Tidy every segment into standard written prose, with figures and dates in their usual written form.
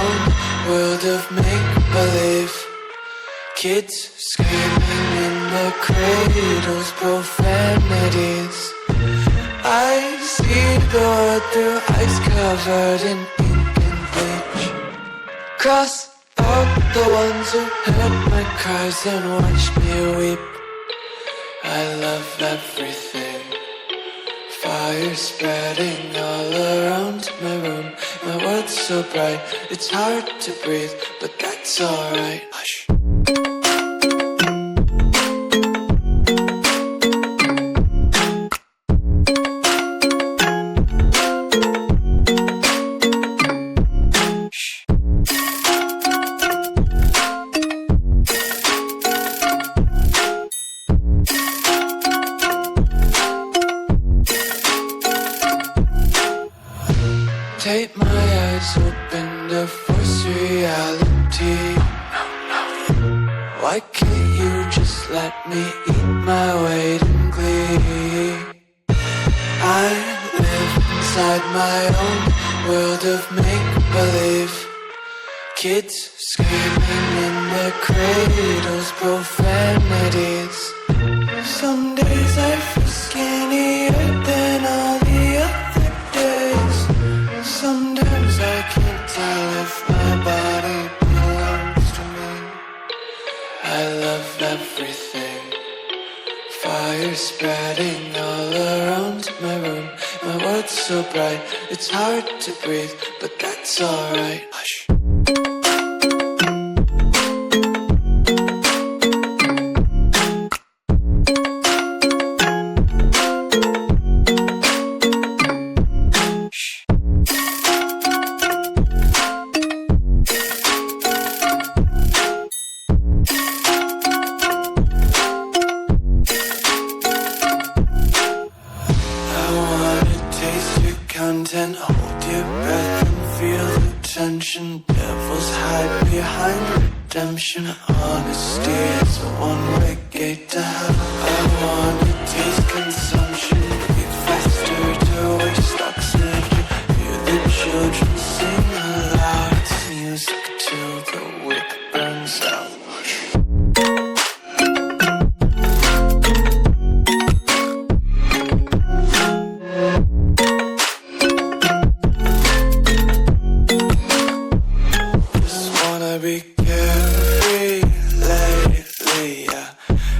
own world of make-believe. Kids screaming in the cradles, profanities. I see the world through ice covered in ink and bleach. Cross out the ones who heard my cries and watched me weep. I love everything. Fire spreading all around my room. My world's so bright, it's hard to breathe, but that's alright. Hush. Take my eyes open to force reality. Why can't you just let me eat my weight in glee? I live inside my own world of make-believe. Kids screaming in their cradles, profanities. Some days I feel skinnier than all the other days. Sometimes I can't tell if my body belongs to me. I love everything. Fire spreading all around my room. My world's so bright, it's hard to breathe, but that's alright. Hush. Content, hold your breath and feel the tension. Devils hide behind redemption. Honesty is a one-way gate to hell. I wanna taste consumption. Breathe faster to waste oxygen. Hear the children sing aloud. It's music till the wick burns out. Be carefree lately, yeah.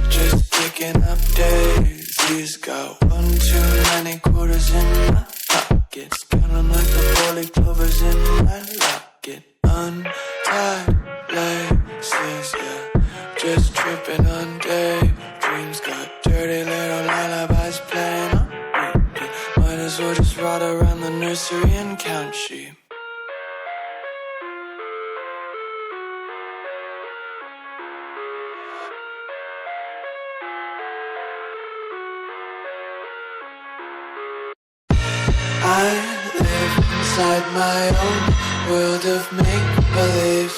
Just picking up daisies. Got one too many quarters in my pockets. Counting like the 40 clovers in my locket. Untied laces, yeah. Just tripping on daydreams. Got dirty little lullabies playing on repeat. Might as well just ride around the nursery and count sheep. I live inside my own world of make-believe.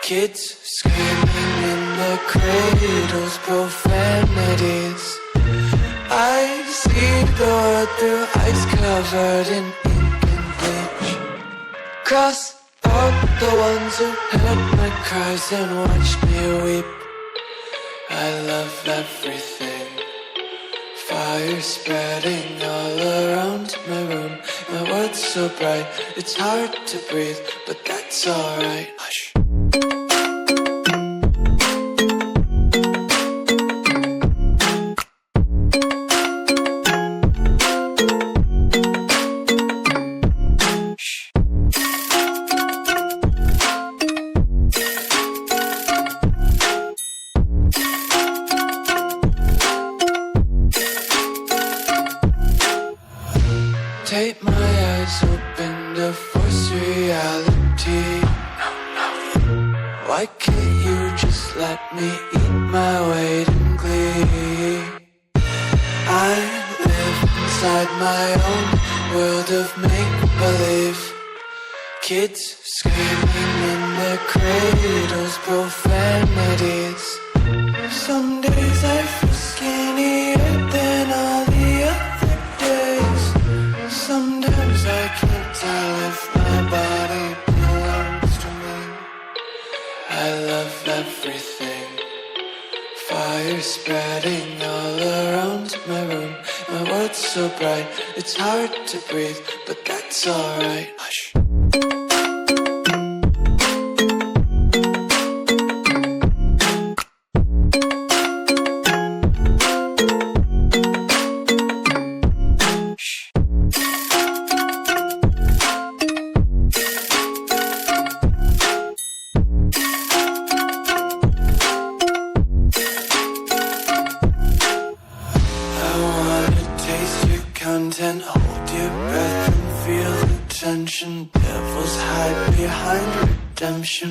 Kids screaming in the cradles, profanities. I see the world through ice covered in ink and bleach. Cross out the ones who heard my cries and watched me weep. I love everything. Fire spreading all around my room. My world's so bright, it's hard to breathe, but that's alright. Hush. Take my eyes open to force reality. Why can't you just let me eat my weight in glee? I live inside my own world of make-believe. Kids screaming in their cradles, profanities. Some days I feel skinnier than all the other days. Sometimes I can't tell if my body belongs everything. Fire spreading all around my room. My world's so bright, it's hard to breathe, but that's alright. Hush. Content, hold your breath and feel the tension. Devils hide behind redemption.